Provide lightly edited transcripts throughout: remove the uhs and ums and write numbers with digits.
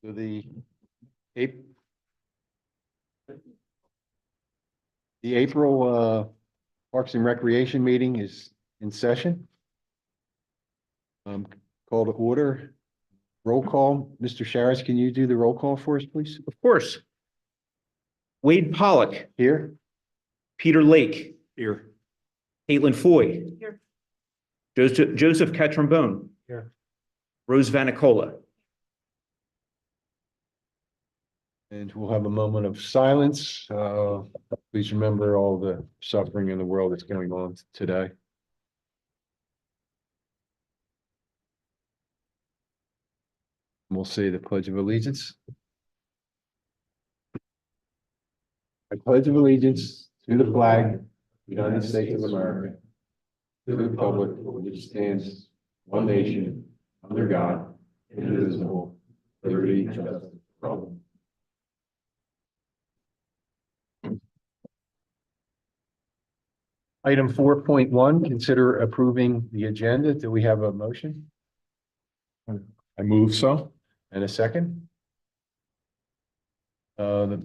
So Ap- the April Parks and Recreation meeting is in session. Call to order. Roll call. Mr. Sharris, can you do the roll call for us, please? Of course. Wade Pollock, Here. Peter Lake, Here. Caitlin Foy, Here. Joseph Catrombone, Here. Rose Vanicola. And we'll have a moment of silence. Please remember all the suffering in the world that's going on today. We'll say the Pledge of Allegiance. I pledge of allegiance to the flag of the United States of America, to the republic which stands one nation, under God, indivisible, with liberty and justice for all. Item 4.1, consider approving the agenda. Do we have a motion? I move so. And a second? The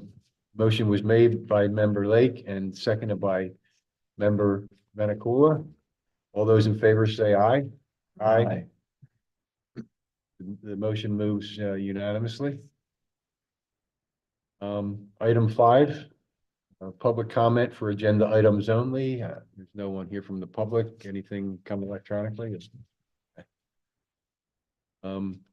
motion was made by member Lake and seconded by member Vanicola. All those in favor say aye. Aye. The motion moves unanimously. Item 5, public comment for agenda items only. There's no one here from the public. Anything come electronically?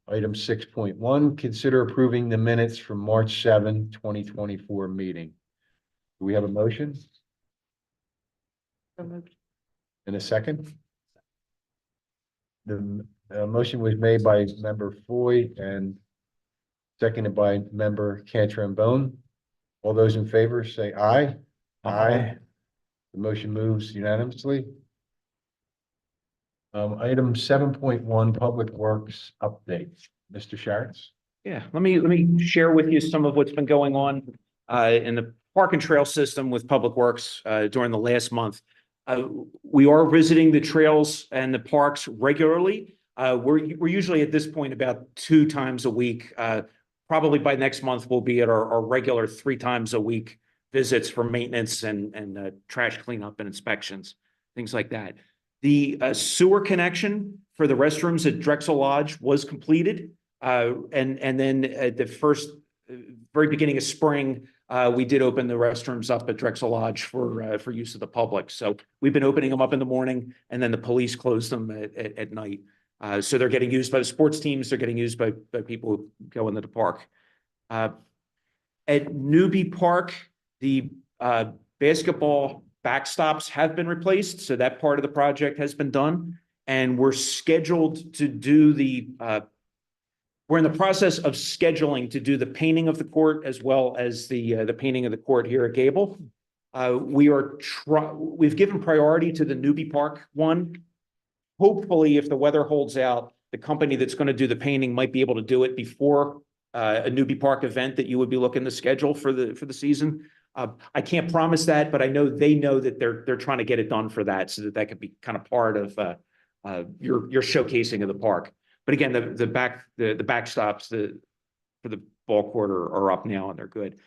Item 6.1, consider approving the minutes from March 7, 2024 meeting. Do we have a motion and a second? The motion was made by member Foy and seconded by member Cantrambone. All those in favor say aye. Aye. The motion moves unanimously. Item 7.1, Public Works update. Mr. Sharits. Yeah, let me share with you some of what's been going on in the park and trail system with Public Works during the last month. We are visiting the trails and the parks regularly. We're usually at this point about 2 times a week. Probably by next month, we'll be at our regular 3 times a week visits for maintenance and trash cleanup and inspections, things like that. The sewer connection for the restrooms at Drexel Lodge was completed. And then at the very beginning of spring, we did open the restrooms up at Drexel Lodge for use of the public. So we've been opening them up in the morning, and then the police closed them at night. So they're getting used by the sports teams. They're getting used by people who go into the park. At Newby Park, the basketball backstops have been replaced. So that part of the project has been done. And we're scheduled to do we're in the process of scheduling to do the painting of the court as well as the painting of the court here at Gable. We've given priority to the Newby Park one. Hopefully, if the weather holds out, the company that's going to do the painting might be able to do it before a Newby Park event that you would be looking to schedule for the season. I can't promise that, but I know they know that they're trying to get it done for that, so that could be kind of part of your showcasing of the park. But again, the backstops for the ball court are up now and they're good.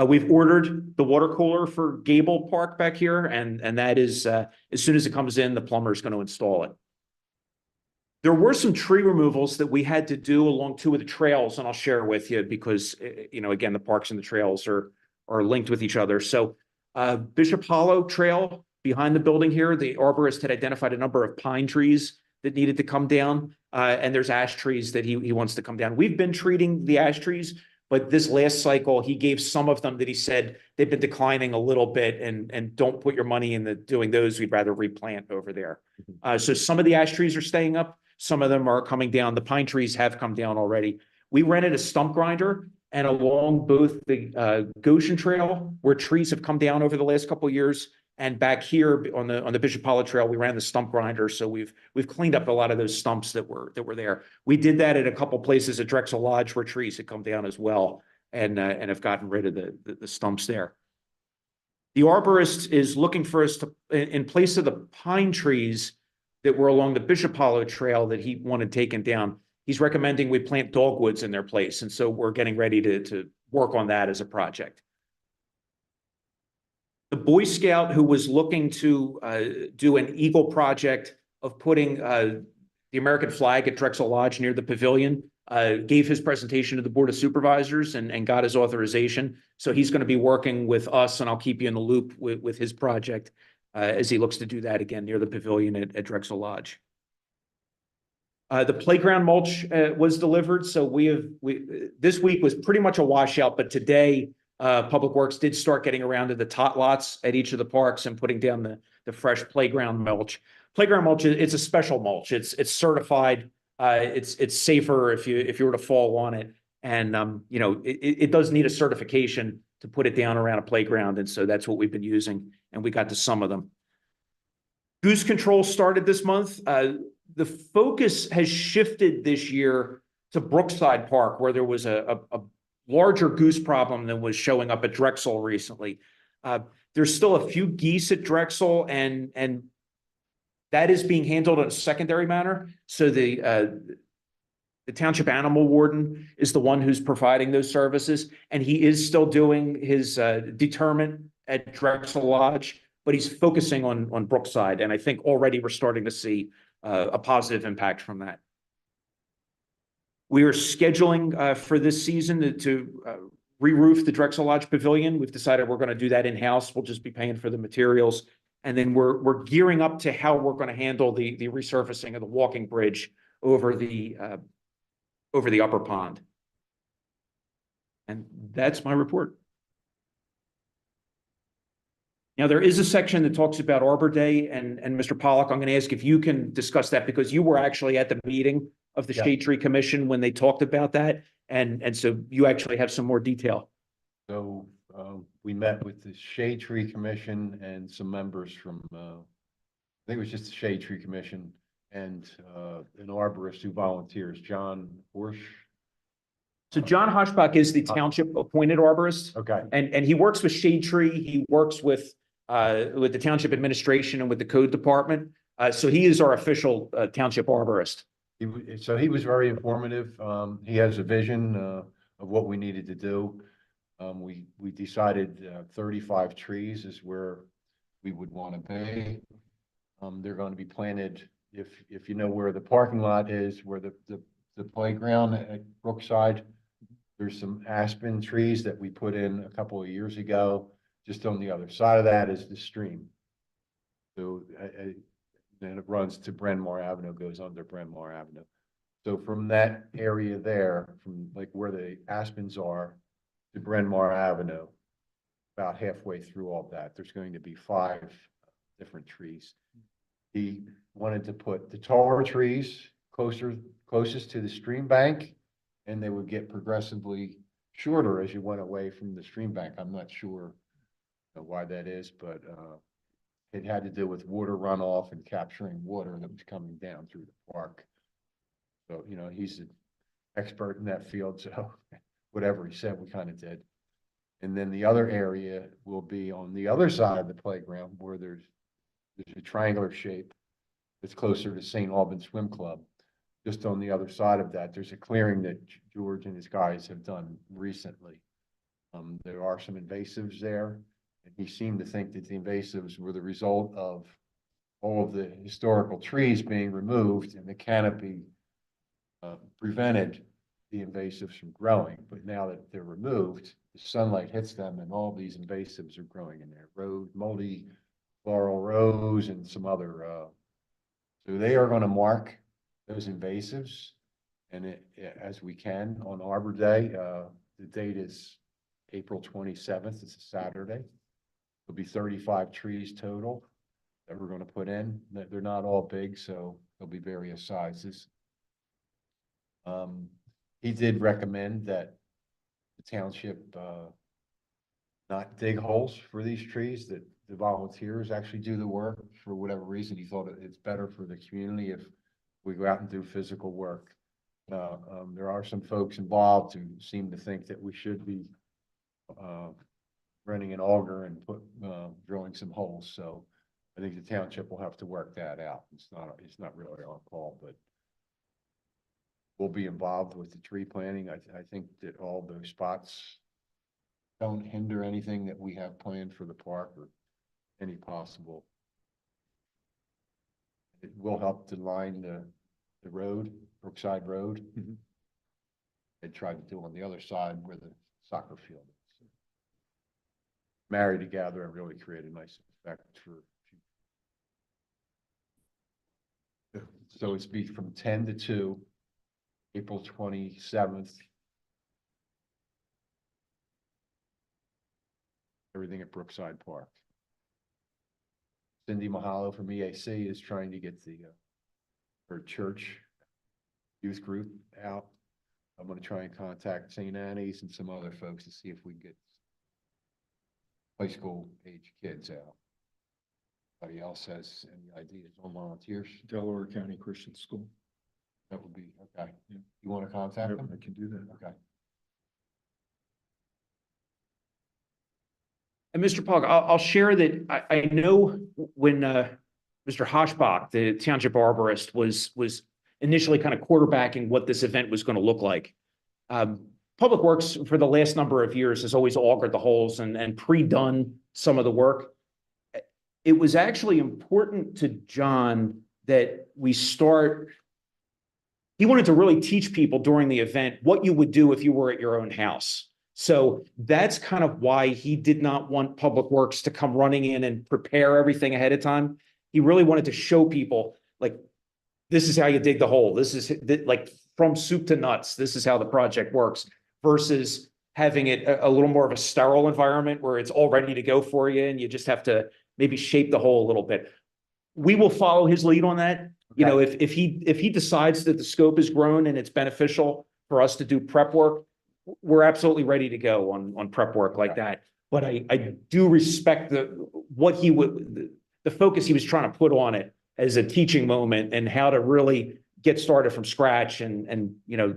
We've ordered the water cooler for Gable Park back here, and that is as soon as it comes in, the plumber is going to install it. There were some tree removals that we had to do along 2 of the trails, and I'll share with you because again, the parks and the trails are linked with each other. So Bishop Hollow Trail behind the building here, the arborist had identified a number of pine trees that needed to come down, and there's ash trees that he wants to come down. We've been treating the ash trees, but this last cycle, he gave some of them that he said they've been declining a little bit, and don't put your money into doing those. We'd rather replant over there. So some of the ash trees are staying up. Some of them are coming down. The pine trees have come down already. We rented a stump grinder, and along both the Goshen Trail, where trees have come down over the last couple of years, and back here on the Bishop Hollow Trail, we ran the stump grinder. So we've cleaned up a lot of those stumps that were there. We did that at a couple places at Drexel Lodge where trees had come down as well, and have gotten rid of the stumps there. The arborist is looking for us to, in place of the pine trees that were along the Bishop Hollow Trail that he wanted taken down, He's recommending we plant dogwoods in their place. And so we're getting ready to work on that as a project. The Boy Scout who was looking to do an Eagle project of putting the American flag at Drexel Lodge near the pavilion, gave his presentation to the Board of Supervisors and got his authorization. So he's going to be working with us, and I'll keep you in the loop with his project as he looks to do that again near the pavilion at Drexel Lodge. The playground mulch was delivered. So this week was pretty much a washout, but today Public Works did start getting around to the tot lots at each of the parks and putting down the fresh playground mulch. Playground mulch, it's a special mulch. It's certified. It's safer if you were to fall on it. And it does need a certification to put it down around a playground. And so that's what we've been using. And we got to some of them. Goose control started this month. The focus has shifted this year to Brookside Park, where there was a larger goose problem than was showing up at Drexel recently. There's still a few geese at Drexel, and that is being handled in a secondary manner. So the township animal warden is the one who's providing those services, and he is still doing his deterrent at Drexel Lodge, but he's focusing on Brookside, and I think already we're starting to see a positive impact from that. We are scheduling for this season to re-roof the Drexel Lodge Pavilion. We've decided we're going to do that in-house. We'll just be paying for the materials. And then we're gearing up to how we're going to handle the resurfacing of the walking bridge over the upper pond. And that's my report. Now, there is a section that talks about Arbor Day, and Mr. Pollock, I'm going to ask if you can discuss that, because you were actually at the meeting of the Shade Tree Commission when they talked about that. And so you actually have some more detail. So we met with the Shade Tree Commission and some members from, I think it was just the Shade Tree Commission, and an arborist who volunteers, John Horsch. So John Hoshbach is the township appointed arborist. Okay. And he works with Shade Tree. He works with the township administration and with the code department. So he is our official township arborist. So he was very informative. He has a vision of what we needed to do. We decided 35 trees is where we would want to be. They're going to be planted, if you know where the parking lot is, where the playground at Brookside, there's some aspen trees that we put in a couple of years ago. Just on the other side of that is the stream. So then it runs to Bryn Mawr Avenue, goes under Bryn Mawr Avenue. So from that area there, from like where the aspens are to Bryn Mawr Avenue, about halfway through all that, there's going to be 5 different trees. He wanted to put the taller trees closest to the stream bank, and they would get progressively shorter as you went away from the stream bank. I'm not sure why that is, but it had to do with water runoff and capturing water that was coming down through the park. So, he's an expert in that field, so whatever he said, we kind of did. And then the other area will be on the other side of the playground, where there's a triangular shape that's closer to St. Albans Swim Club. Just on the other side of that, there's a clearing that George and his guys have done recently. There are some invasives there, and he seemed to think that the invasives were the result of all of the historical trees being removed, and the canopy prevented the invasives from growing. But now that they're removed, the sunlight hits them, and all these invasives are growing in there. Moldy floral rose and some other. So they are going to mark those invasives, and as we can on Arbor Day. The date is April 27th. It's a Saturday. There'll be 35 trees total that we're going to put in. They're not all big, so there'll be various sizes. He did recommend that the township not dig holes for these trees, that the volunteers actually do the work. For whatever reason, he thought it's better for the community if we go out and do physical work. There are some folks involved who seem to think that we should be renting an auger and drilling some holes. So I think the township will have to work that out. It's not really our call, but will be involved with the tree planting. I think that all those spots don't hinder anything that we have planned for the park or any possible. It will help to line the road, Brookside Road. Mhm. They tried to do on the other side where the soccer field is. Married together and really create a nice effect for. So it's be from 10 to 2, April 27th. Everything at Brookside Park. Cindy Mahalo from EAC is trying to get her church youth group out. I'm going to try and contact St. Annie's and some other folks to see if we can get high school age kids out. Anybody else has any ideas on volunteers? Delaware County Christian School. That would be, okay. Yeah. You want to contact Yep, them? I can do that. Okay. And Mr. Pog, I'll share that I know when Mr. Hoshbach, the township arborist, was initially kind of quarterbacking what this event was going to look like. Public Works for the last number of years has always augured the holes and pre-done some of the work. It was actually important to John that we start. He wanted to really teach people during the event what you would do if you were at your own house. So that's kind of why he did not want Public Works to come running in and prepare everything ahead of time. He really wanted to show people, like, this is how you dig the hole. This is like from soup to nuts. This is how the project works, versus having it a little more of a sterile environment where it's all ready to go for you and you just have to maybe shape the hole a little bit. We will follow his lead on that. You know, if he decides that the scope is grown and it's beneficial for us to do prep work, we're absolutely ready to go on prep work like that. But I do respect the focus he was trying to put on it as a teaching moment and how to really get started from scratch and you know,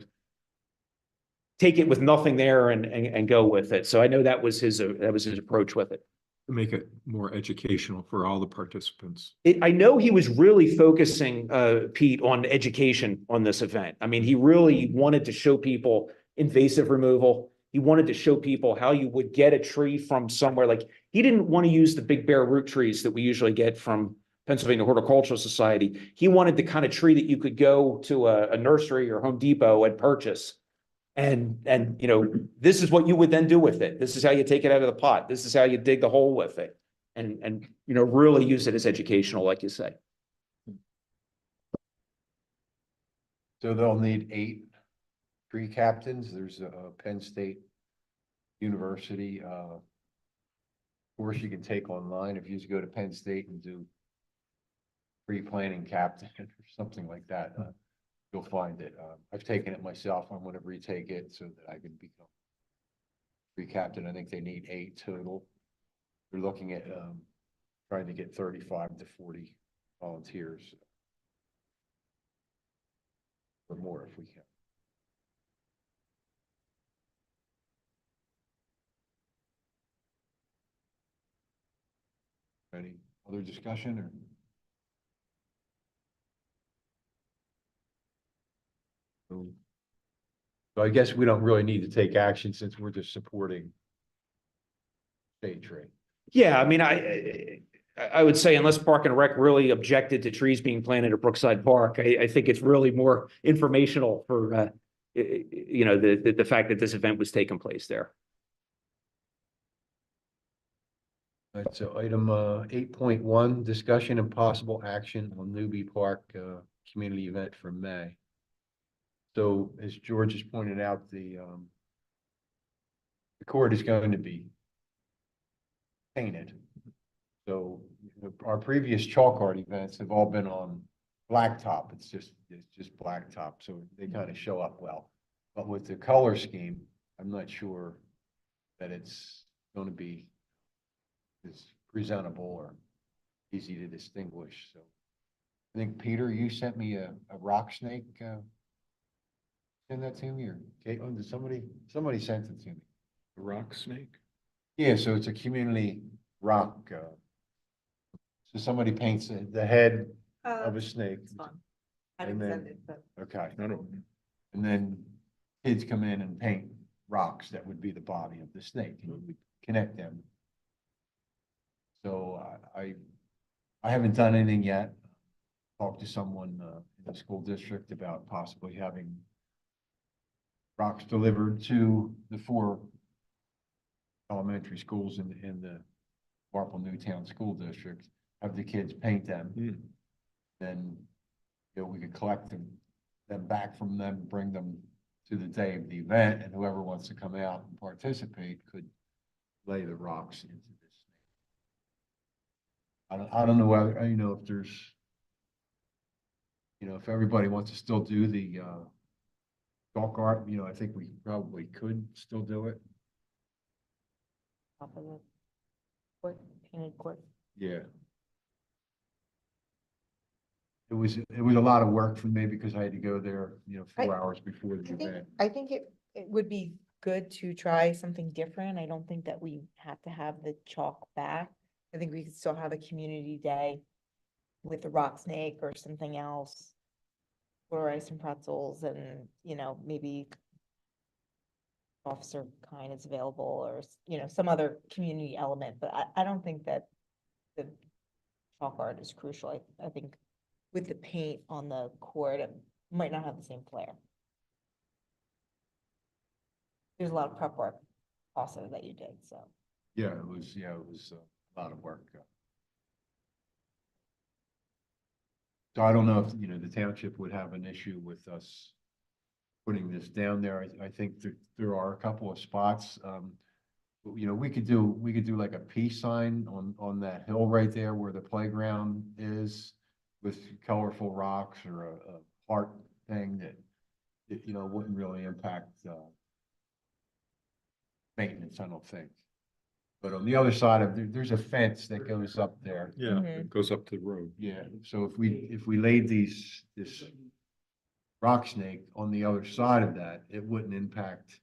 take it with nothing there and go with it. So I know that was his approach with it. To make it more educational for all the participants. I know he was really focusing, Pete, on education on this event. I mean, he really wanted to show people invasive removal. He wanted to show people how you would get a tree from somewhere. Like, he didn't want to use the big bare root trees that we usually get from Pennsylvania Horticultural Society. He wanted the kind of tree that you could go to a nursery or Home Depot and purchase. And you know, this is what you would then do with it. This is how you take it out of the pot. This is how you dig the hole with it. And you know, really use it as educational, like you say. So they'll need 8 tree captains. There's a Penn State University course you can take online if you just go to Penn State and do tree planting captain or something like that. You'll find it. I've taken it myself. I'm going to retake it so that I can become tree captain. I think they need 8 total. We're looking at trying to get 35 to 40 volunteers or more if we can. Any other discussion or? So I guess we don't really need to take action since we're just supporting shade tree. Yeah, I mean, I would say unless Park and Rec really objected to trees being planted at Brookside Park, I think it's really more informational for you know, the fact that this event was taking place there. All right, so item 8.1, discussion and possible action on Newby Park community event for May. So as George has pointed out, the court is going to be painted. So our previous chalk art events have all been on blacktop. It's just blacktop, so they kind of show up well. But with the color scheme, I'm not sure that it's going to be as presentable or easy to distinguish. So I think, Peter, you sent me a rock snake. Send that to me, or Caitlin, did somebody sent it to me? A rock snake? Yeah, so it's a community rock. So somebody paints the head of a snake. It's fun. I And didn't then- send it, but Okay, I don't. And then kids come in and paint rocks that would be the body of the snake, and we connect them. So I haven't done anything yet. Talked to someone in the school district about possibly having rocks delivered to the 4 elementary schools in the Marple Newtown School District, have the kids paint them. Then, you know, we could collect them back from them, bring them to the day of the event, and whoever wants to come out and participate could lay the rocks into this. I don't know whether, you know, if there's, you know, if everybody wants to still do the chalk art, you know, I think we probably could still do it. Top of the court, painted court. Yeah. It was a lot of work for me because I had to go there, you know, 4 hours before the event. I think it would be good to try something different. I don't think that we have to have the chalk back. I think we could still have a community day with the rock snake or something else. Or ice and pretzels and, you know, maybe Officer Kind is available or, you know, some other community element, but I don't think that the chalk art is crucial. I think with the paint on the court, it might not have the same flair. There's a lot of prep work also that you did, so. Yeah, it was a lot of work. So I don't know if, you know, the township would have an issue with us putting this down there. I think that there are a couple of spots. You know, we could do like a peace sign on that hill right there where the playground is with colorful rocks or a heart thing that, you know, wouldn't really impact maintenance, I don't think. But on the other side of there's a fence that goes up there. Yeah, Mhm. it goes up to the road. Yeah, so if we laid this rock snake on the other side of that, it wouldn't impact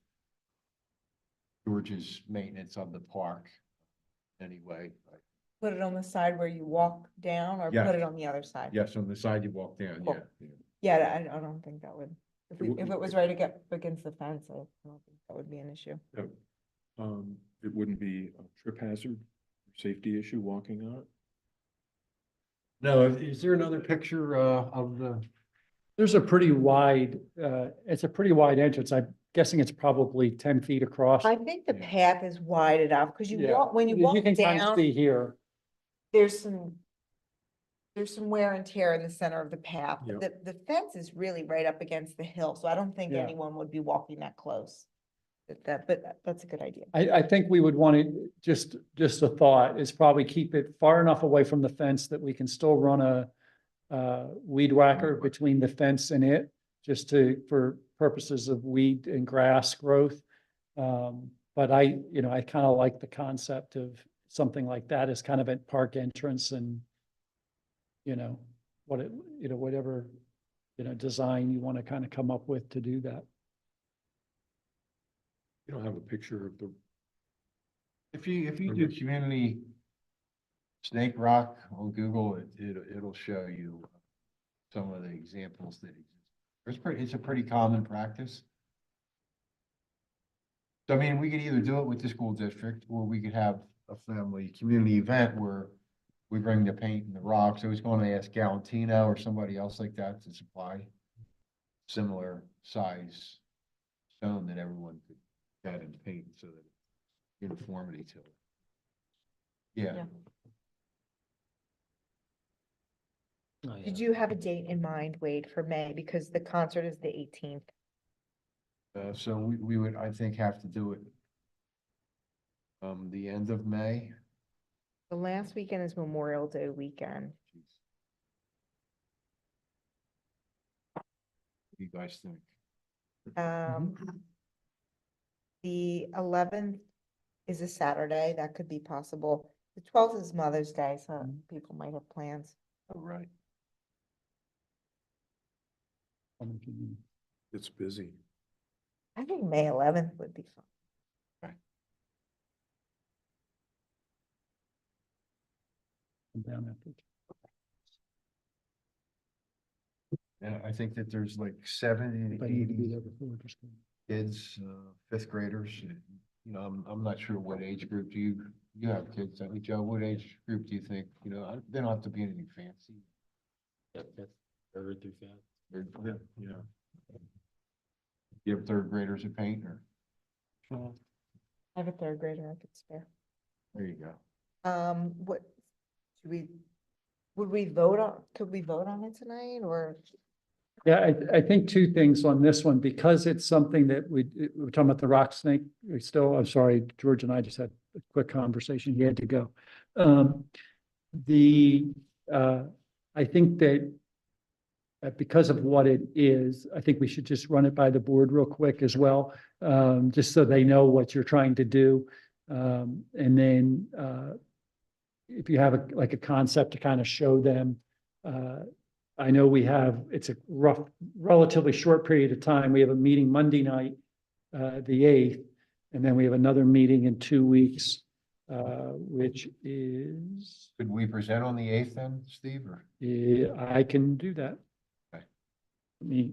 George's maintenance of the park anyway. Put it on the side where you walk down or Yeah. put it on the other side? Yes, on the side you walk down, Cool. yeah. Yeah, I don't think that would, would- if it was right against the fence, I don't think that would be an issue. It wouldn't be a trip hazard, safety issue walking on it. No, is there another picture of the? There's a pretty wide, it's a pretty wide entrance. I'm guessing it's probably 10 feet across. I think the Yeah. path is wide enough, because you Yeah. walk, when you walk can kind of down, see here. there's some wear and tear in the center of the path. Yep. The fence is really right up against the hill, so I don't think Yeah. anyone would be walking that close. But that's a good idea. I think we would want to, just a thought, is probably keep it far enough away from the fence that we can still run a weed whacker between the fence and it, just for purposes of weed and grass growth. But I kind of like the concept of something like that as kind of a park entrance and, whatever, design you want to kind of come up with to do that. You don't have a picture of the, If you do community snake rock on Google, it'll show you some of the examples that exist. It's a pretty common practice. So I mean, we could either do it with the school district, or we could have a family community event where we bring the paint and the rocks. I was going to ask Galantino or somebody else like that to supply similar size stone that everyone could get and paint so that uniformity to it. Yeah. Did you have a date in mind, Wade, for May? Because the concert is the 18th. So we would, I think, have to do it the end of May. The last weekend is Memorial Day weekend. What do you guys think? The 11th is a Saturday. That could be possible. The 12th is Mother's Day, so people might have plans. Oh, right. it's busy. I think May 11th would be fun. Down after. And I think that there's like 70 If I to need to be 80 there before, just go. kids, fifth graders. You know, I'm not sure what age group you have kids, don't you, Joe? What age group do you think, you know, they don't have to be anything fancy. Third through fifth. Yeah. You have third graders that paint or, I have a third grader I could spare. there you go. What, should we, would we vote on, could we vote on it tonight or? Yeah, I think two things on this one, because it's something that we're talking about the rock snake. I'm sorry, George and I just had a quick conversation. He had to go. I think that because of what it is, I think we should just run it by the board real quick as well, just so they know what you're trying to do. And then if you have a concept to kind of show them, I know it's a relatively short period of time. We have a meeting Monday night, the 8th, and then we have another meeting in 2 weeks, which is, Could we present on the 8th then, Steve, or? I can do that. Okay.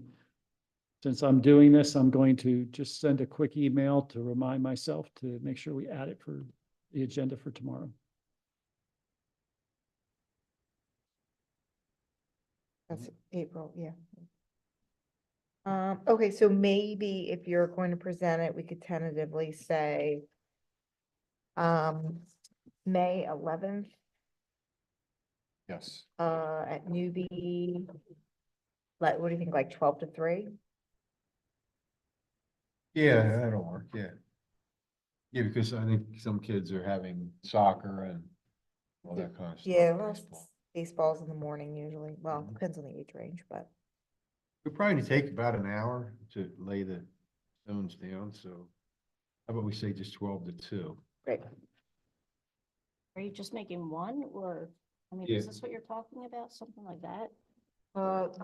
Since I'm doing this, I'm going to just send a quick email to remind myself to make sure we add it for the agenda for tomorrow. That's April, yeah. Okay, so maybe if you're going to present it, we could tentatively say May 11th, Yes. at Newby. Like, what do you think, like 12 to 3? Yeah, that'll work, yeah. Yeah, because I think some kids are having soccer and all that kind of stuff. Yeah, well, baseball. baseball's in the morning usually. Well, Mhm. depends on the age range, but It'll probably take about an hour to lay the stones down, so how about we say just 12 to 2? great. Are you just making one or, I mean, Yeah. is this what you're talking about? Something like that?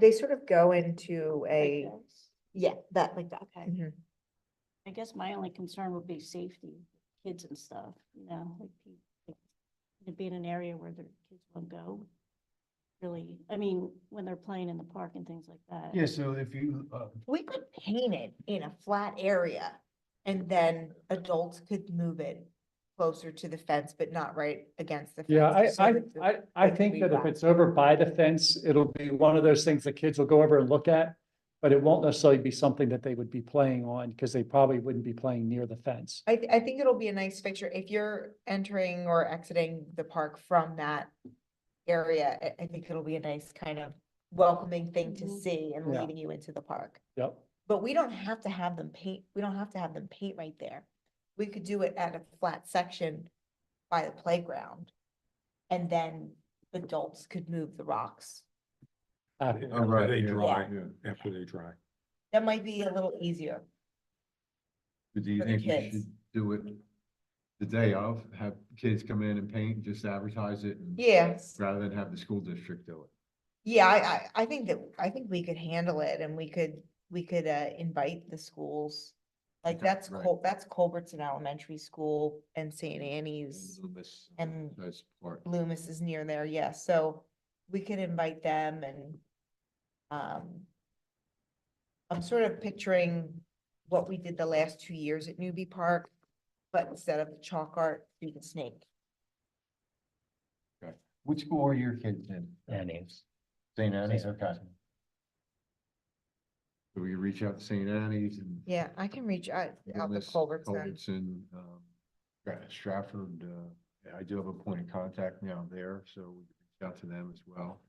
They sort of go into Like a, this? yeah, that like that. Okay. Mhm. I guess my only concern would be safety, kids and stuff, like to be in an area where their kids won't go. Really, I mean, when they're playing in the park and things like that. Yeah, so if you, We could paint it in a flat area and then adults could move it closer to the fence, but not right against the fence. Yeah, so that the- I it could think be that if flat. it's over by the fence, it'll be one of those things that kids will go over and look at. But it won't necessarily be something that they would be playing on because they probably wouldn't be playing near the fence. I think it'll be a nice picture if you're entering or exiting the park from that area. I think it'll be a nice kind of welcoming thing to Mhm. see and Yeah. leading you into the park. Yep. But we don't have to have them paint, we don't have to have them paint right there. We could do it at a flat section by the playground. And then adults could move the rocks. After. oh, right, They yeah, dry, yeah. after they dry. That might be a little easier. But do you for the think we kids. should do it the day of, have kids come in and paint, just advertise it? and- Yes. Rather than have the school district do it? Yeah, I think we could handle it and we could invite the schools. Like Okay, that's right. that's Culbertson Elementary School and St. Annie's. Loomis, and that's part. Loomis is near there, yes, so we could invite them and. I'm sort of picturing what we did the last 2 years at Newby Park, but instead of the chalk art, do the snake. Which school are your kids in? Annie's. St. Annie's, okay. So we reach out to St. Annie's and. Yeah, I can reach out to Loomis, Culbertson. Culbertson, Stratford, I do have a point of contact now there, so we can reach out to them as well.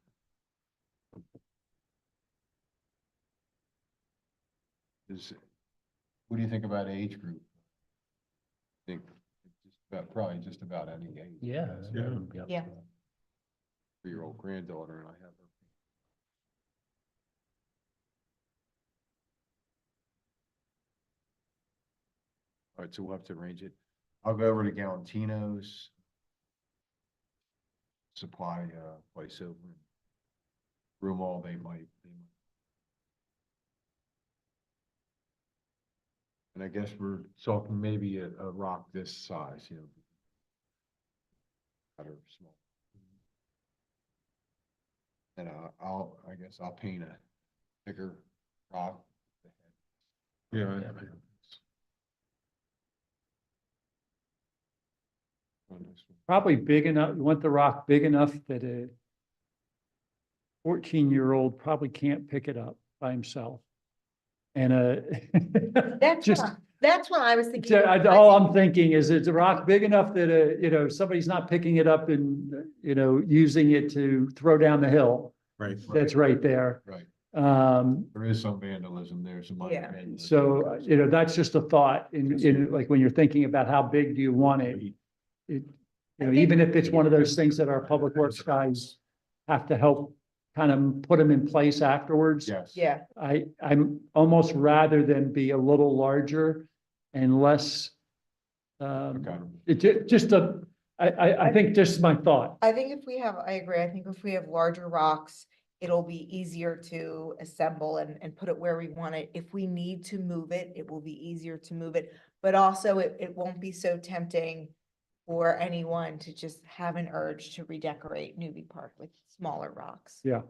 What do you think about age group? I think just about, probably just about any age. Yeah. Yeah. 3-year-old granddaughter and I have her. All right, so we'll have to arrange it. I'll go over to Galantino's. Supply, place over. in Room all, they might. And I guess we're talking maybe a rock this size, you know. Or small. And I guess I'll paint bigger rock. Yeah. Probably big enough, you want the rock big enough that a 14-year-old probably can't pick it up by himself. And just, That's what I was thinking. all I'm thinking is it's a rock big enough that, somebody's not picking it up and, using it to throw down the hill. Right. That's right there. Right. Um, There is some vandalism there, some minor Yeah. vandalism. so, that's just a thought in like, when you're thinking about how big do you want it? Even if it's one of those things that our public works guys have to help kind of put them in place afterwards. Yes. Yeah, I'm almost rather than be a little larger and less. Okay. I think just my thought. I think I agree. I think if we have larger rocks, it'll be easier to assemble and put it where we want it. If we need to move it, it will be easier to move it. But also it won't be so tempting for anyone to just have an urge to redecorate Newby Park with smaller rocks. Yeah.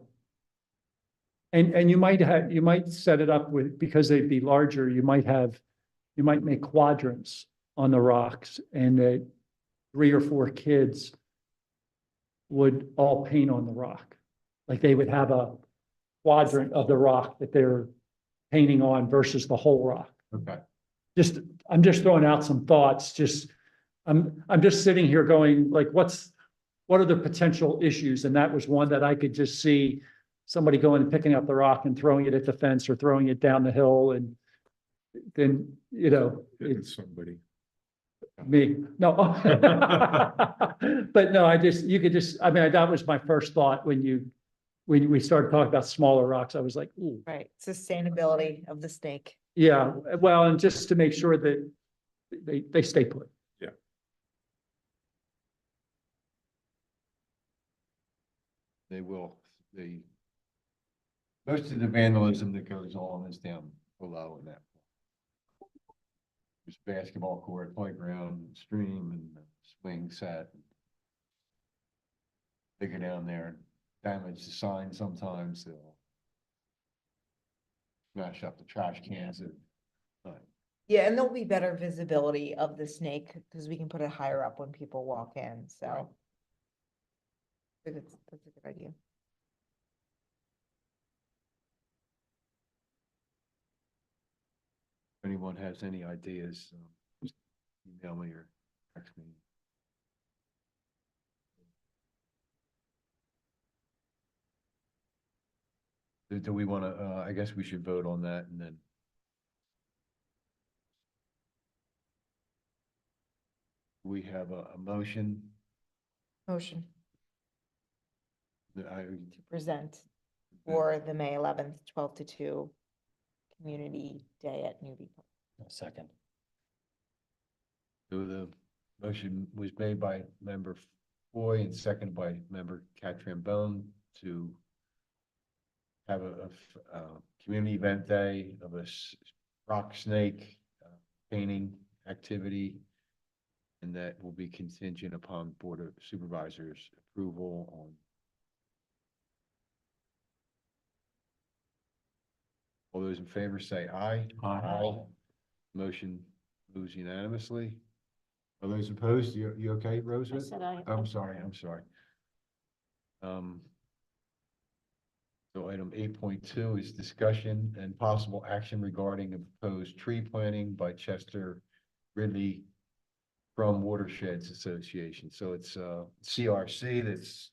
And you might set it up with, because they'd be larger, you might make quadrants on the rocks, and that 3 or 4 kids would all paint on the rock. Like they would have a quadrant of the rock that they're painting on versus the whole rock. Okay. I'm just throwing out some thoughts, I'm just sitting here going, like, what are the potential issues? And that was one that I could just see somebody going and picking up the rock and throwing it at the fence or throwing it down the hill, and then, It's somebody. me, no. But no, that was my first thought when we started talking about smaller rocks. I was like, ooh, Right, sustainability of the snake. yeah, well, and just to make sure that they stay put. They will, most of the vandalism that goes on is down below in that. There's basketball court, playground, stream, and swing set. They go down there and damage the sign sometimes. They'll smash up the trash cans. Yeah, and there'll be better visibility of the snake because we can put it higher up when people walk in, so. Right. I think that's a good idea. If anyone has any ideas, just email me or text me. Do we want to, I guess we should vote on that and then. We have a motion. Motion that to present for the May 11th, 12 to 2 Community Day at Newby Park. Second. So the motion was made by member Foy and seconded by member Catrambone to have a community event day of a rock snake painting activity. And that will be contingent upon Board of Supervisors approval on. All those in favor say aye. Aye. Motion moves unanimously. Are those opposed? You okay, I Rosewood? said I. I'm sorry. So item 8.2 is discussion and possible action regarding a proposed tree planting by Chester Ridley from Watersheds Association. So it's CRC that's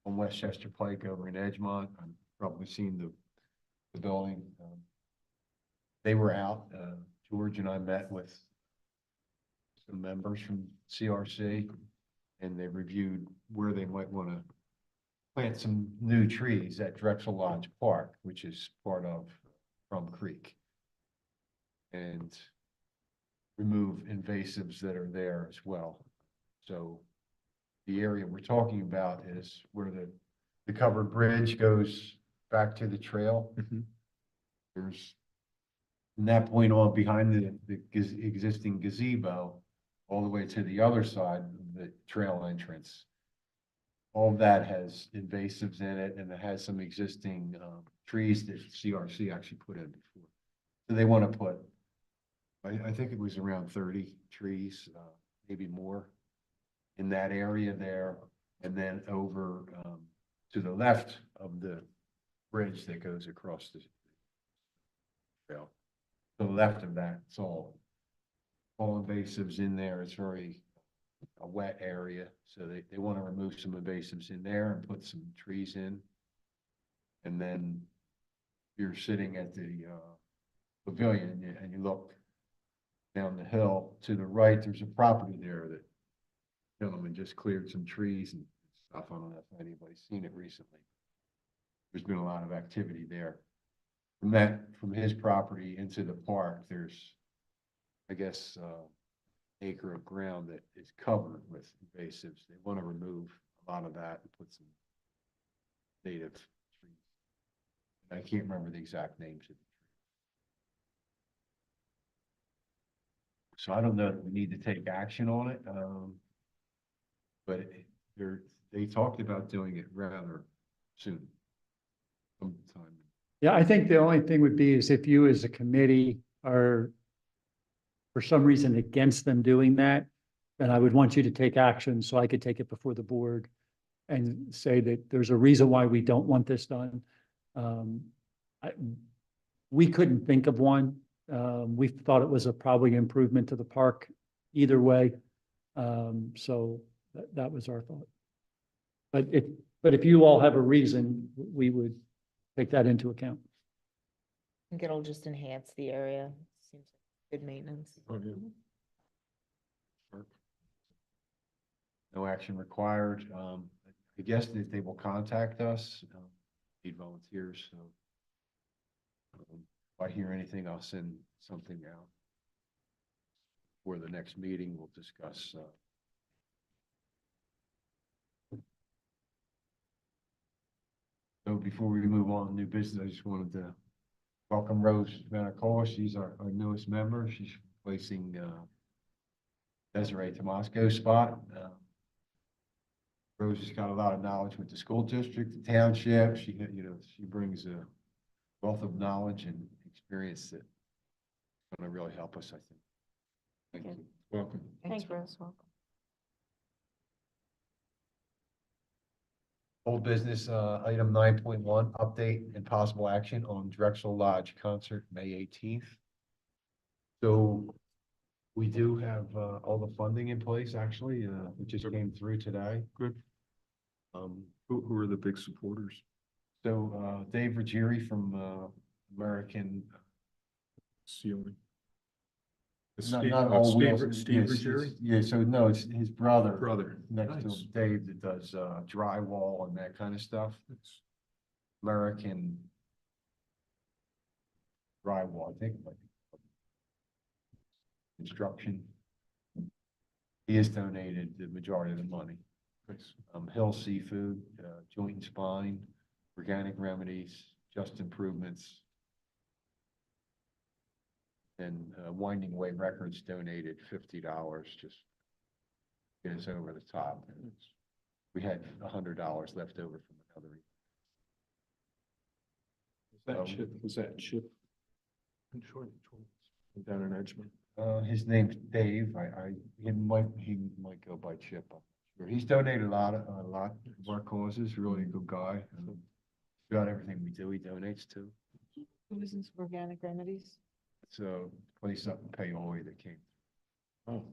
on Westchester Pike over in Edgemont. I've probably seen the building. They were out. George and I met with some members from CRC, and they reviewed where they might want to plant some new trees at Drexel Lodge Park, which is part of Crum Creek, and remove invasives that are there as well. So the area we're talking about is where the covered bridge goes back to the trail. There's, from that point on, behind the existing gazebo, all the way to the other side of the trail entrance. All of that has invasives in it, and it has some existing trees that CRC actually put in before. So they want to put, I think it was around 30 trees, maybe more in that area there. And then over to the left of the bridge that goes across the trail. To the left of that, it's all invasives in there. It's very a wet area. So they want to remove some invasives in there and put some trees in. And then you're sitting at the pavilion and you look down the hill to the right, there's a property there that gentleman just cleared some trees and stuff. I don't know if anybody's seen it recently. There's been a lot of activity there. From his property into the park, there's, I guess, acre of ground that is covered with invasives. They want to remove a lot of that and put some native trees. I can't remember the exact names of the trees. So I don't know if we need to take action on it, but they talked about doing it rather soon. Sometime. Yeah, I think the only thing would be is if you as a committee are for some reason against them doing that, then I would want you to take action so I could take it before the board and say that there's a reason why we don't want this done. We couldn't think of one. We thought it was a probably improvement to the park either way. So that was our thought. But if you all have a reason, we would take that into account. I think it'll just enhance the area. Seems like good maintenance. Oh, yeah. No action required. I guess that they will contact us, need volunteers, so. If I hear anything, I'll send something out. For the next meeting, we'll discuss. So before we move on to new business, I just wanted to welcome Rose Vanacola. She's our newest member. She's replacing Desiree Tomasco's spot. Rose has got a lot of knowledge with the school district, the township. She brings a wealth of knowledge and experience that is going to really help us, I think. Thank you. Welcome. Thanks, Rose. Welcome. Old business, item 9.1, update and possible action on Drexel Lodge concert, May 18th. So we do have all the funding in place, actually, it just came through today. Good. Who are the big supporters? So Dave Ruggieri from American. Ceiling. Not all wheels. Steve Yes, Ruggieri? yeah, so no, it's his brother. Brother. Next to Nice. him, Dave, that does drywall and that kind of stuff. Nice. American drywall, I think. Like, construction. He has donated the majority of the money. Nice. Hill Seafood, Joint and Spine, Organic Remedies, Just Improvements. And Winding Way Records donated $50, just get us over the top. We had $100 left over from another. Was that Chip? Down in Edgemont. His name's Dave. He might go by Chip. I'm not sure. He's donated a lot of our causes. Really a good guy. Throughout everything we do, he donates to. Who is this Organic Remedies? It's a place up in Paoli that came. Oh,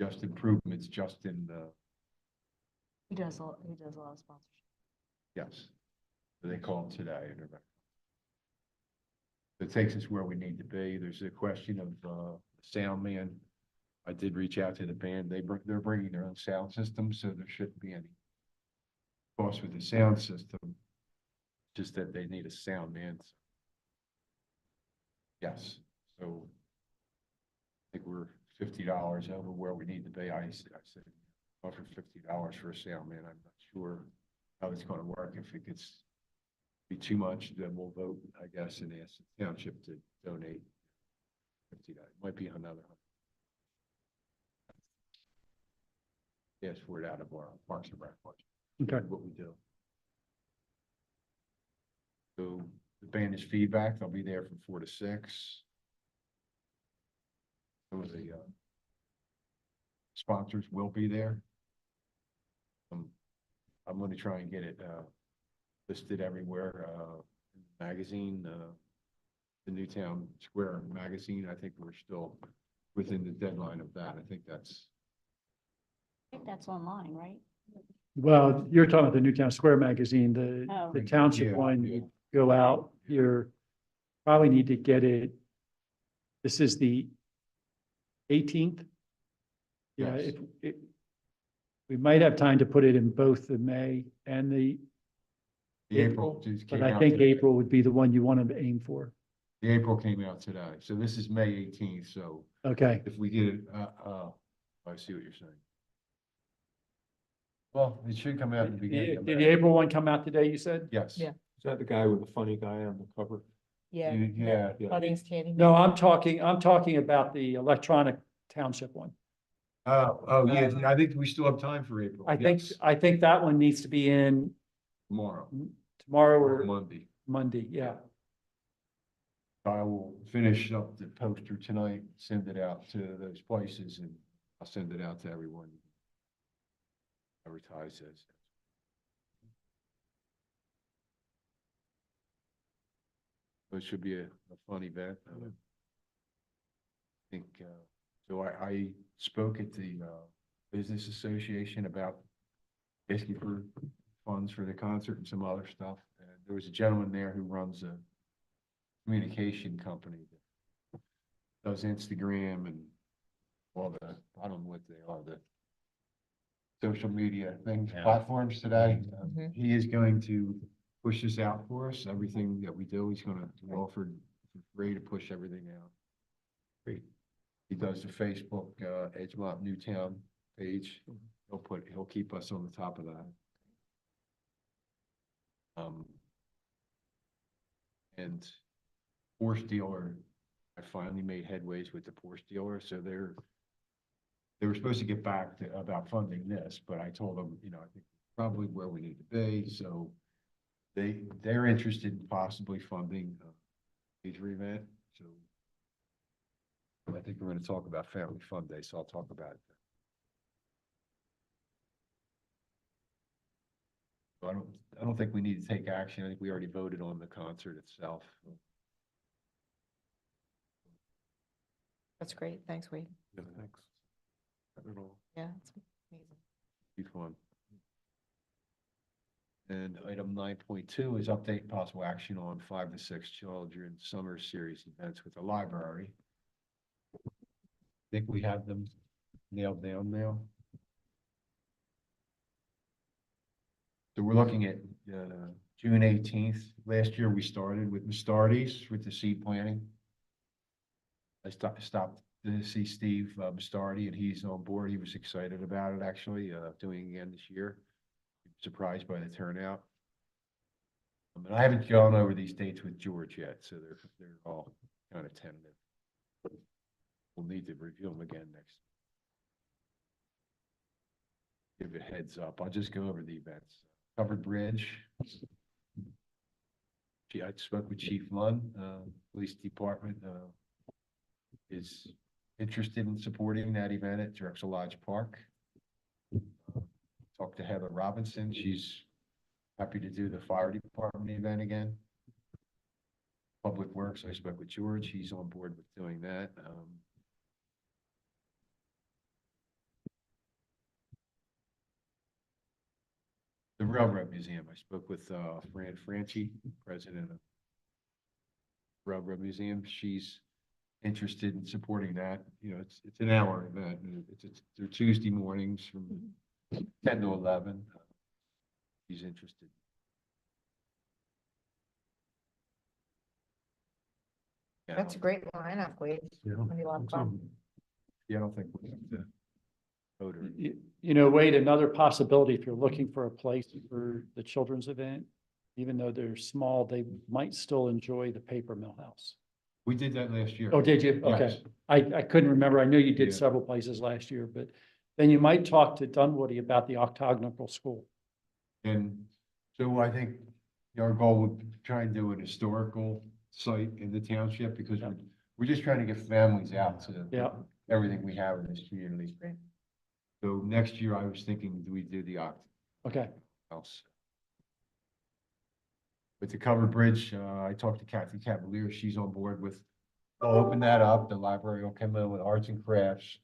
Just Improvements, just in the, He does a lot of sponsorship. yes. So they called today. And it takes us where we need to be. There's a question of sound man. I did reach out to the band. They're bringing their own sound system, so there shouldn't be any cost with the sound system. Just that they need a sound man. Yes, so I think we're $50 over where we need to be. I said, offer $50 for a sound man. I'm not sure how it's going to work. If it gets be too much, then we'll vote, I guess, and ask the township to donate $50. It might be another $100. Ask for it out of our Parks and Rec budget. Okay. What we do. So the band is feedback. They'll be there from 4 to 6. Some of the sponsors will be there. I'm going to try and get it listed everywhere. Magazine, the Newtown Square magazine. I think we're still within the deadline of that. I think that's. I think that's online, right? Well, you're talking about the Newtown Square magazine, Oh. the township Yeah, one, yeah. you go out, you're probably need to get it. This is the 18th. Yeah, Yes. we might have time to put it in both the May and the The April, just but came I out think today. April would be the one you want to aim for. The April came out today. So this is May 18th. So Okay, if we get it, I see what you're saying. Well, it should come out in the beginning of did the May. April one come out today, you said? Yes. Yeah. Is that the guy with the funny guy on the cover? Yeah. Yeah. Yeah. Budding's Tanning. No, I'm talking about the electronic township one. Oh, yeah. I think we still have time for April. I think, Yes. I think that one needs to be in Tomorrow tomorrow or or Monday. Monday, yeah. I will finish up the poster tonight, send it out to those places, and I'll send it out to everyone. Advertise this. It should be a fun event. I think, so I spoke at the Business Association about asking for funds for the concert and some other stuff. And there was a gentleman there who runs a communication company that does Instagram and all the, I don't know what they are, the social media things, platforms today. Mhm. He is going to push this out for us. Everything that we do, he's gonna offer for free to push everything out. Great. He does the Facebook, Edgemont Newtown page. He'll keep us on the top of that. And Porsche dealer, I finally made headways with the Porsche dealer, so they were supposed to get back to, about funding this, but I told them, I think probably where we need to be, so they're interested in possibly funding a major event, so I think we're gonna talk about Family Fun Day, so I'll talk about it. So I don't think we need to take action. I think we already voted on the concert itself. That's great. Thanks, Wade. Yeah, thanks. Not at all. Yeah, it's amazing. Be fun. And item 9.2 is update possible action on 5 to 6 children summer series events with the library. I think we have them nailed down now. So we're looking at June 18th. Last year we started with Bastardes with the seed planting. I stopped to see Steve Bastardi, and he's on board. He was excited about it, actually, doing it again this year. Surprised by the turnout. And I haven't gone over these dates with George yet, so they're all kind of tentative. We'll need to review them again next. Give a heads up. I'll just go over the events. Covered Bridge. I spoke with Chief Munn, Police Department is interested in supporting that event at Drexel Lodge Park. Talked to Heather Robinson. She's happy to do the fire department event again. Public Works, I spoke with George. He's on board with doing that. The Railroad Museum, I spoke with Fran Franchi, president of Railroad Museum. She's interested in supporting that. It's an hour event. They're Tuesday mornings from 10 to 11. He's interested. Yeah, That's a great lineup, Wade. Yeah. It'll be a lot of fun. Yeah, I don't think we have to vote or. Wade, another possibility, if you're looking for a place for the children's event, even though they're small, they might still enjoy the paper mill house. We did that last year. Oh, did you? Okay. Yes. I couldn't remember. I know you did Yeah. several places last year, but then you might talk to Dunwoody about the octagonal school. And so I think Our goal would be to try and do an historical site in the township because we're just trying to get families out to Yeah. everything we have in this community. Great. So next year I was thinking, do we do the Okay, house? With the covered bridge, I talked to Kathy Cavalier, she's on board with, I'll open that up, the library will come in with arts and crafts.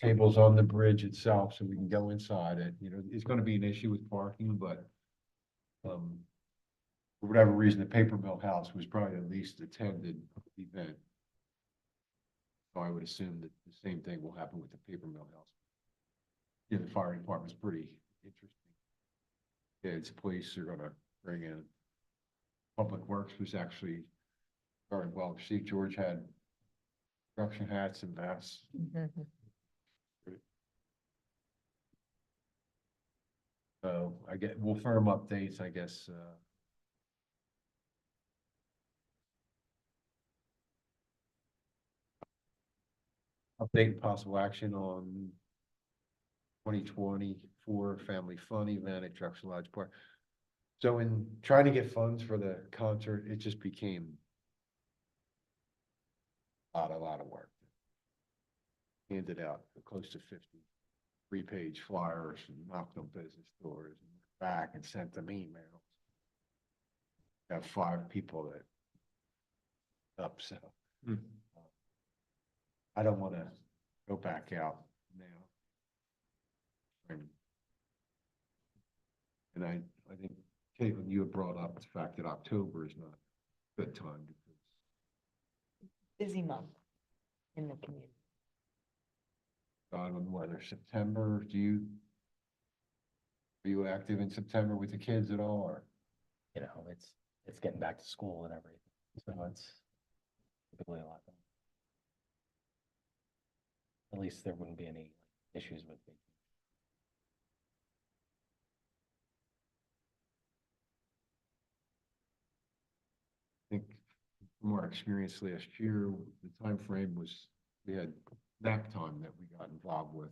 Tables on the bridge itself, so we can go inside it, it's gonna be an issue with parking, but. For whatever reason, the paper mill house was probably the least attended event. So I would assume that the same thing will happen with the paper mill house. Yeah, the fire department's pretty interesting. Kids, police are gonna bring in. Public Works was actually very well received. George had construction hats and vests. Mhm. So we'll firm up dates, I guess, update and possible action on 2024 Family Fun event at Drexel Lodge Park. So in trying to get funds for the concert, it just became a lot of work. Handed out close to 50 3-page flyers and knocked on business doors and back and sent them emails. Got 5 people that up, so. Hmm. I don't want to go back out now. And I think, Caitlin, you had brought up the fact that October is not a good time because Busy month in the community. on the weather, September, are you active in September with the kids at all, or? It's getting back to school and everything, so it's typically a lot. At least there wouldn't be any issues with it. I think from our experience last year, the time frame was, we had nap time that we got involved with.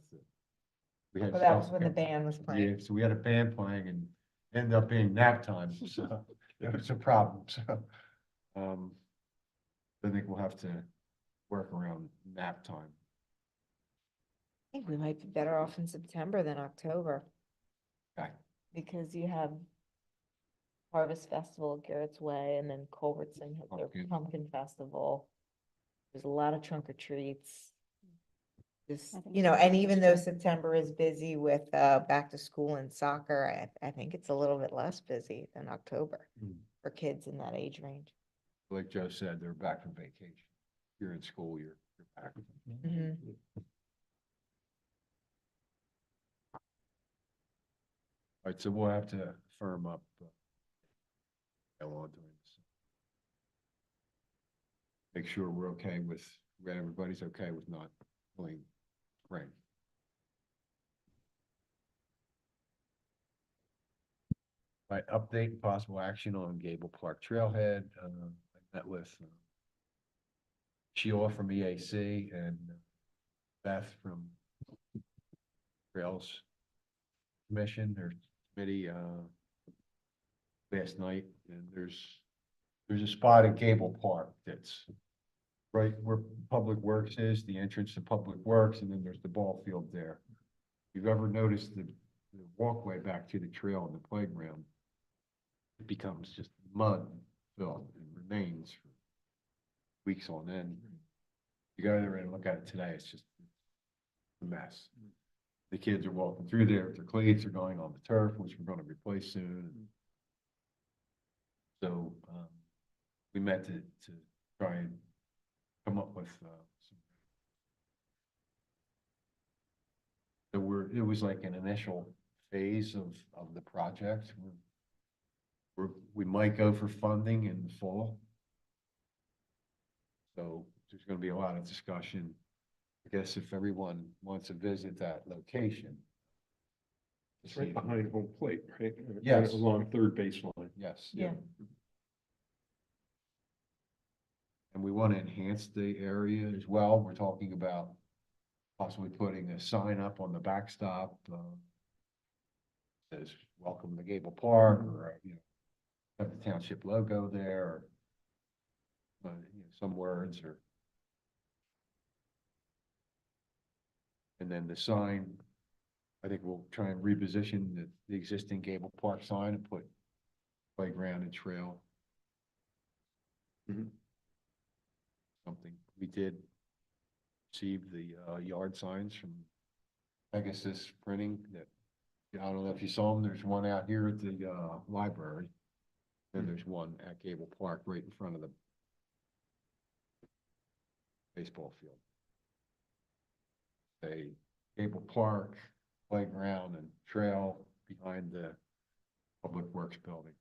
We had Well, that was when the self-care. band was Yeah, playing. so we had a band playing and ended up being nap time, so it was a problem, so. I think we'll have to work around nap time. I think we might be better off in September than October. Okay. Because you have Harvest Festival at Garrett's Way and then Culbertson has their Pumpkin. Pumpkin Festival. There's a lot of trunk or treats. Just, I think and even though September. September is busy with back to school and soccer, I think it's a little bit less busy than October Mm. for kids in that age range. Like Joe said, they're back from vacation. You're in school, you're back. Mhm. All right, so we'll have to firm up. Go on doing this. Make sure we're okay with, everybody's okay with not doing spring. Right, update and possible action on Gable Park trailhead. I met with Sheila from EAC and Beth from Trails Commission or committee last night, and there's a spot at Gable Park that's right where Public Works is, the entrance to Public Works, and then there's the ball field there. If you've ever noticed the walkway back to the trail and the playground, it becomes just mud filled and remains for weeks on end. You go there and look at it today, it's just a mess. The kids are walking through there, their cleats are going on the turf, which we're gonna replace soon. So, we met to try and come up with, it was like an initial phase of the project. We might go for funding in the fall. So there's gonna be a lot of discussion. I guess if everyone wants to visit that location. It's right behind home plate, right? Yes. Along third baseline. Yes. Yeah. And we want to enhance the area as well. We're talking about possibly putting a sign up on the backstop. Says, welcome to Gable Park, or, have the township logo there, or some words, or. And then the sign, I think we'll try and reposition the existing Gable Park sign and put playground and trail. Mhm. Something we did receive the yard signs from Pegasus Printing that, I don't know if you saw them, there's one out here at the library. And there's one at Gable Park right in front of the baseball field. A Gable Park, playground and trail behind the Public Works building.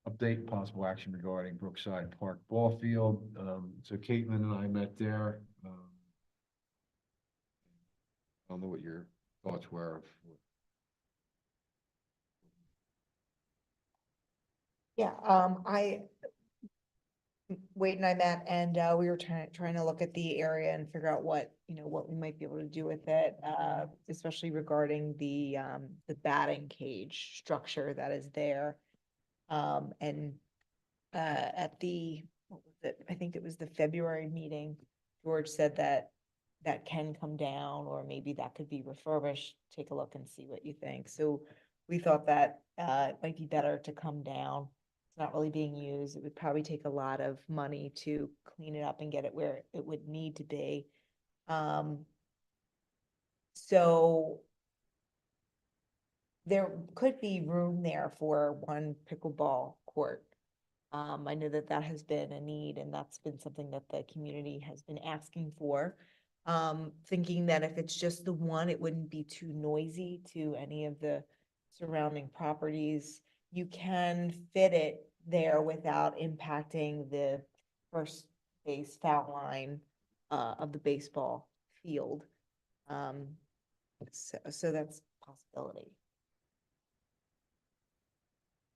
Update possible action regarding Brookside Park ball field. So Caitlin and I met there. I don't know what your thoughts were of. Yeah, Wade and I met and, we were trying to look at the area and figure out what, what we might be able to do with it, especially regarding the batting cage structure that is there. And, at the, what was it? I think it was the February meeting, George said that that can come down, or maybe that could be refurbished. Take a look and see what you think. So we thought that, it might be better to come down. It's not really being used. It would probably take a lot of money to clean it up and get it where it would need to be. So there could be room there for one pickleball court. I know that that has been a need, and that's been something that the community has been asking for. Thinking that if it's just the one, it wouldn't be too noisy to any of the surrounding properties. You can fit it there without impacting the first base foul line of the baseball field. So that's a possibility.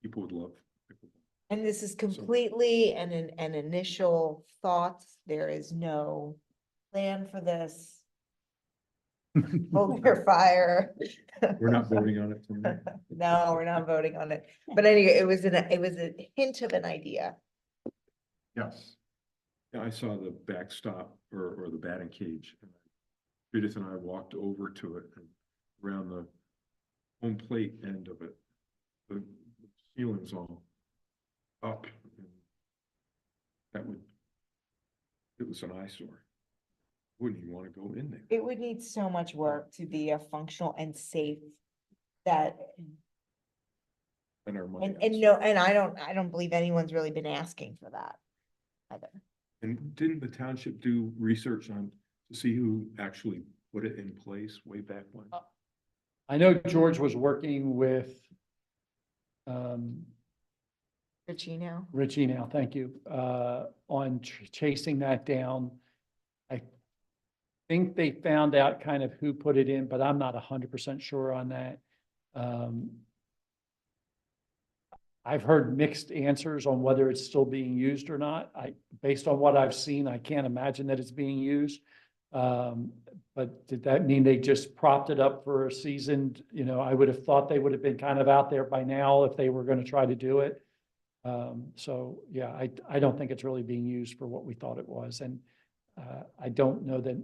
People would love pickleball. And this is completely an initial thoughts. There is no plan for this. Hold your fire. We're not voting on it tonight. No, we're not voting on it. But anyway, it was a hint of an idea. Yes. Yeah, I saw the backstop or the batting cage. And Judith and I walked over to it and around the home plate end of it. The ceiling's all up. And it was an eyesore. Wouldn't you want to go in there? It would need so much work to be a functional and safe that, And our money. and no, and I don't believe anyone's really been asking for that either. And didn't the township do research on to see who actually put it in place way back when? I know George was working with Richie now? Richie now, thank you, on chasing that down. I think they found out kind of who put it in, but I'm not 100% sure on that. I've heard mixed answers on whether it's still being used or not. Based on what I've seen, I can't imagine that it's being used. But did that mean they just propped it up for a season? I would have thought they would have been kind of out there by now if they were going to try to do it. So yeah, I don't think it's really being used for what we thought it was. And I don't know that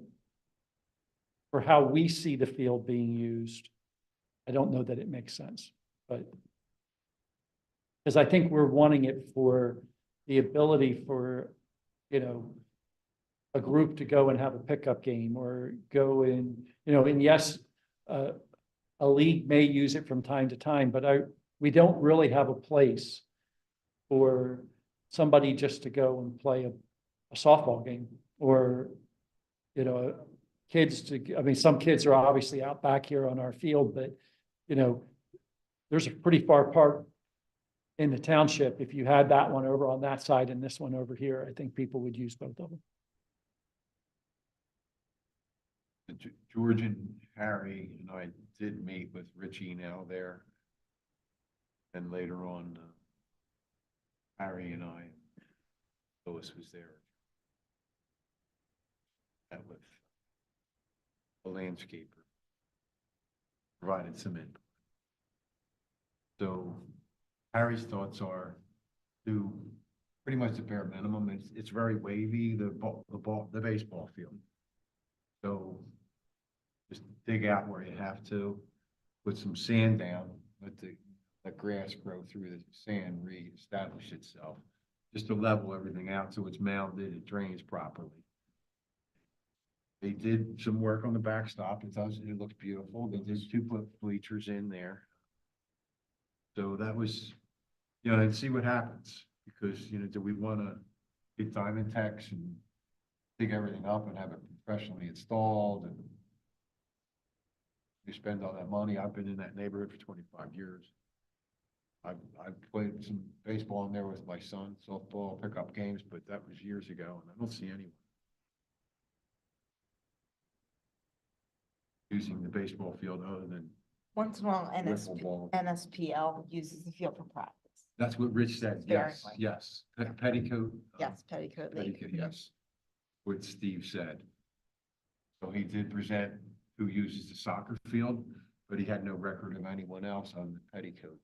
for how we see the field being used, I don't know that it makes sense, but because I think we're wanting it for the ability for, a group to go and have a pickup game or go in, and yes, a league may use it from time to time, but we don't really have a place for somebody just to go and play a softball game or, some kids are obviously out back here on our field, but, there's a pretty far part in the township. If you had that one over on that side and this one over here, I think people would use both of them. George and Harry and I did meet with Richie now there. And later on, Harry and I, Lois was there. Met with a landscaper, provided some input. So Harry's thoughts are do pretty much the bare minimum. It's very wavy, the baseball field. So just dig out where you have to, put some sand down, let grass grow through the sand, reestablish itself, just to level everything out so it's mounded, it drains properly. They did some work on the backstop. It looks beautiful. They did 2 bleachers in there. So that was, and see what happens, because, do we want to get Diamond Techs and dig everything up and have it professionally installed, and you spend all that money? I've been in that neighborhood for 25 years. I've played some baseball in there with my son, softball, pickup games, but that was years ago, and I don't see anyone using the baseball field other than Once in a while, wiffle ball. NSPL uses the field for practice. That's what Rich said. Yes, Sparingly. yes. Petticoat. Yes, Petticoat League. Petticoat, yes. What Steve said. So he did present who uses the soccer field, but he had no record of anyone else on the Petticoat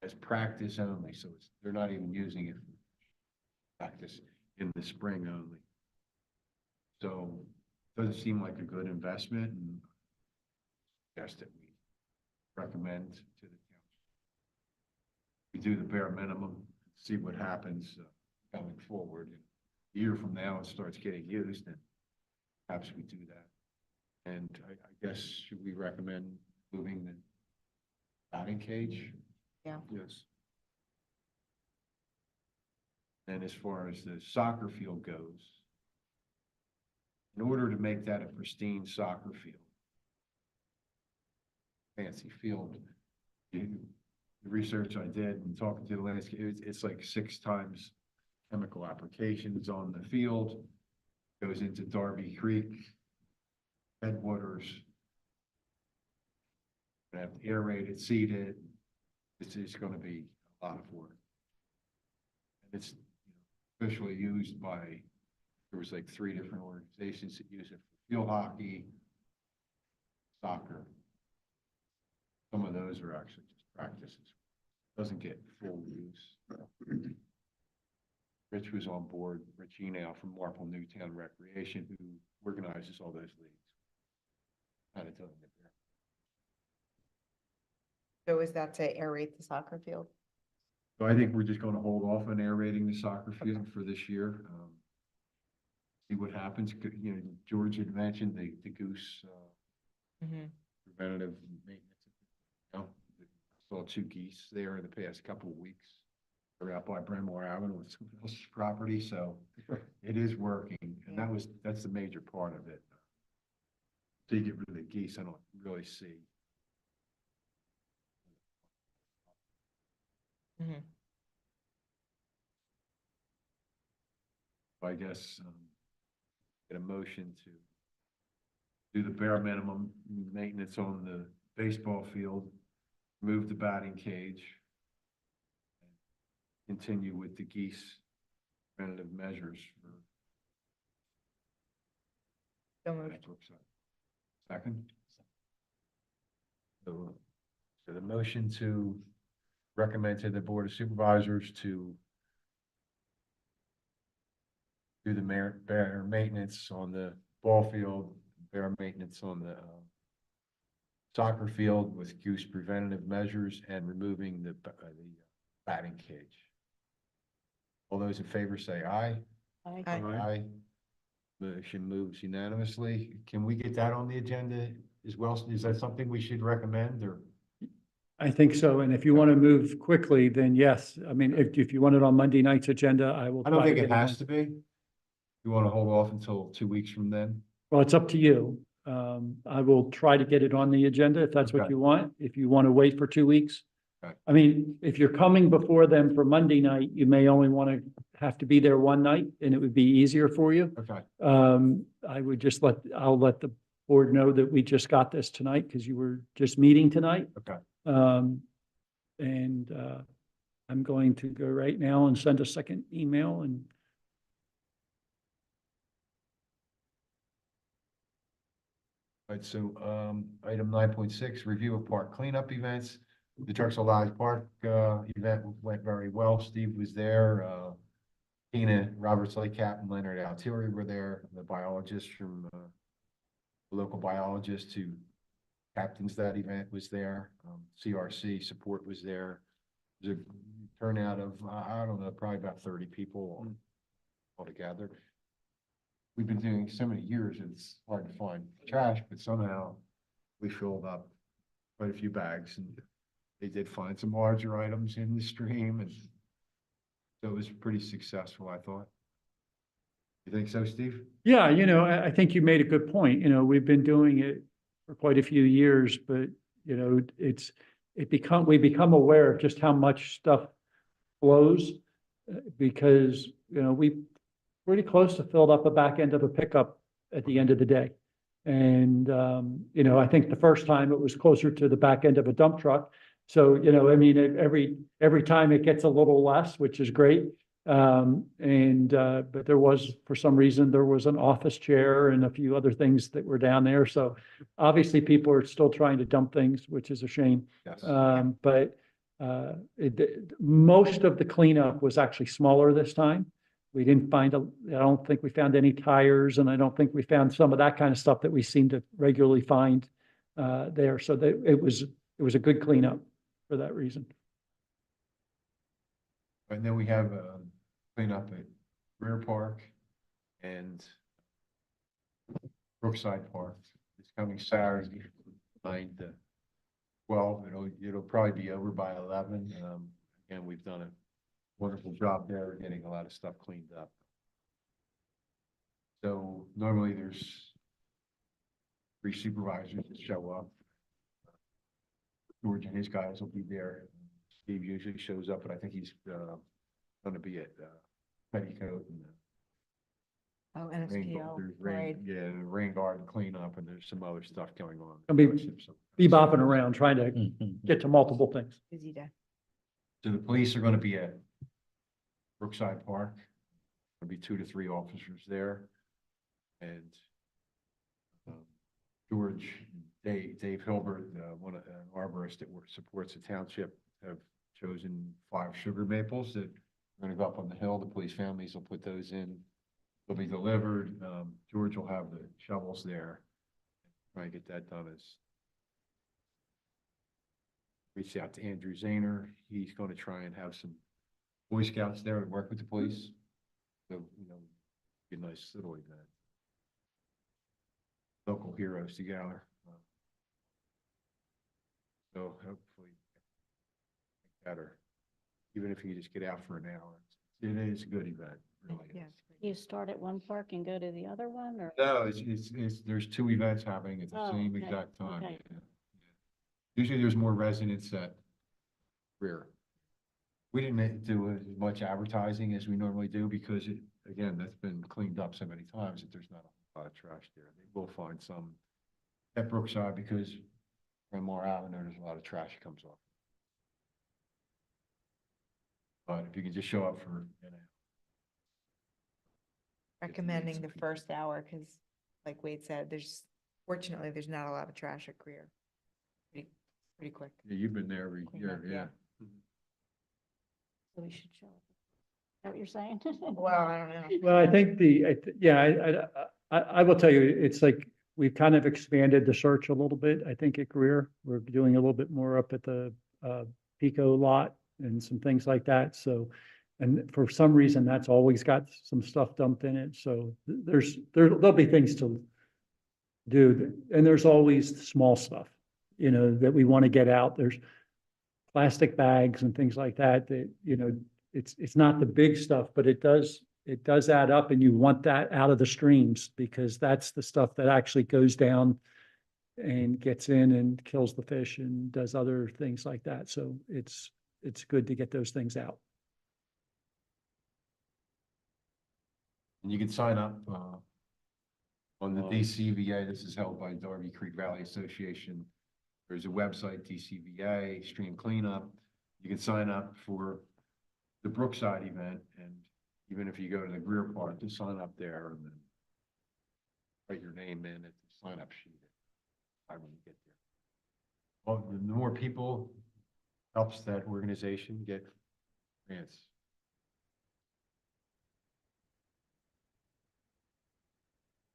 as practice only. So they're not even using it for practice in the spring only. So it doesn't seem like a good investment, and suggest that we recommend to the council. We do the bare minimum, see what happens going forward. A year from now, it starts getting used, and perhaps we do that. And I guess, should we recommend moving the batting cage? Yeah. Yes. And as far as the soccer field goes, in order to make that a pristine soccer field, fancy field, the research I did and talking to the landscape, it's like 6 times chemical applications on the field, goes into Darby Creek, headwaters, gonna have to aerate it, seed it. It's going to be a lot of work. And it's officially used by, there was like 3 different organizations that use it for field hockey, soccer. Some of those are actually just practices. Doesn't get full use. Rich was on board, Rich Enale from Marple Newtown Recreation, who organizes all those leagues. Kind of doing it there. So is that to aerate the soccer field? So I think we're just going to hold off on aerating the soccer field for this year. See what happens. George had mentioned the goose preventative maintenance. Saw 2 geese there in the past couple of weeks. They're out by Bremore Avenue with someone else's property, so it is working, and that's the major part of it. To get rid of the geese, I don't really see. I guess get a motion to do the bare minimum maintenance on the baseball field, move the batting cage, and continue with the geese preventative measures for So moved. Brookside. Second. So the motion to recommend to the Board of Supervisors to do the bare maintenance on the ball field, bare maintenance on the soccer field with goose preventative measures, and removing the batting cage. All those in favor say aye. I Aye. Aye. Motion moves unanimously. Can we get that on the agenda as well? Is that something we should recommend, or? I think so. And if you want to move quickly, then yes. I mean, if you want it on Monday night's agenda, I will. I don't try to think it get on. has to be. You want to hold off until 2 weeks from then? Well, it's up to you. I will try to get it on the agenda if that's what Okay. you want. If you want to wait for 2 weeks. Okay. I mean, if you're coming before them for Monday night, you may only want to have to be there one night and it would be easier for you. Okay. I would just I'll let the board know that we just got this tonight because you were just meeting tonight. Okay. And I'm going to go right now and send a second email and Right, so, item 9.6, review of park cleanup events. The Drexel Lodge Park, event went very well. Steve was there, Tina, Roberts Lake Captain, Leonard Altieri were there, the biologist from, the local biologist who captains that event was there. CRC support was there. There's a turnout of, I don't know, probably about 30 people altogether. We've been doing so many years, it's hard to find trash, but somehow we filled up quite a few bags, and they did find some larger items in the stream, and so it was pretty successful, I thought. You think so, Steve? Yeah, I think you made a good point. We've been doing it for quite a few years, but we become aware of just how much stuff flows. Because, we pretty close to filled up the back end of a pickup at the end of the day. And, I think the first time it was closer to the back end of a dump truck. So, every time it gets a little less, which is great. But for some reason, there was an office chair and a few other things that were down there. So obviously people are still trying to dump things, which is a shame. Yes. But most of the cleanup was actually smaller this time. We didn't I don't think we found any tires, and I don't think we found some of that kind of stuff that we seem to regularly find there. So it was a good cleanup for that reason. And then we have, cleanup at Rear Park and Brookside Park. It's coming Saturday, 9 to 12. It'll probably be over by 11. And we've done a wonderful job there, getting a lot of stuff cleaned up. So normally there's 3 supervisors that show up. George and his guys will be there. Steve usually shows up, but I think he's going to be at Petticoat and Oh, there's parade. rain garden cleanup, and there's some other stuff going on. I'll be bopping around trying to get to multiple things. Busy day. So the police are going to be at Brookside Park. There'll be 2 to 3 officers there. And George, Dave Hilbert, one of an arborist that supports the township, have chosen 5 sugar maples that are going to go up on the hill. The police families will put those in. They'll be delivered. George will have the shovels there. Try and get that done. Reach out to Andrew Zahner. He's going to try and have some Boy Scouts there to work with the police. So, be a nice little event. Local heroes together. So hopefully better, even if you just get out for an hour. It is a good event, really. Yeah. You start at one park and go to the other one, or? No, there's 2 events happening at the Oh, same okay, exact time. okay. Yeah. Usually there's more residents at Rear. We didn't do as much advertising as we normally do because again, that's been cleaned up so many times that there's not a lot of trash there. They will find some at Brookside because from Moore Avenue, there's a lot of trash that comes off. But if you can just show up for, Recommending the first hour, because like Wade said, fortunately, there's not a lot of trash at Greer. Pretty quick. yeah, you've been there every Clean year, up, yeah. So we should show up. Is that what you're saying? Well, I don't know. Well, I think I will tell you, it's like we've kind of expanded the search a little bit. I think at Greer, we're doing a little bit more up at the Pico lot and some things like that. So, and for some reason, that's always got some stuff dumped in it. So there'll be things to do, and there's always small stuff, that we want to get out. There's plastic bags and things like that, it's not the big stuff, but it does add up, and you want that out of the streams because that's the stuff that actually goes down and gets in and kills the fish and does other things like that. So it's good to get those things out. And you can sign up on the DCVA. This is held by Darby Creek Valley Association. There's a website, DCVA, Stream Cleanup. You can sign up for the Brookside event, and even if you go to the Greer Park, just sign up there and then write your name in at the sign-up sheet. when you get there. Well, the more people helps that organization get grants.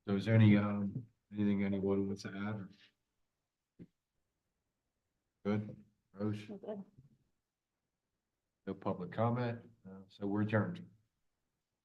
So is there anything anyone wants to add? Good, Rose, Okay. no public comment, so we're adjourned.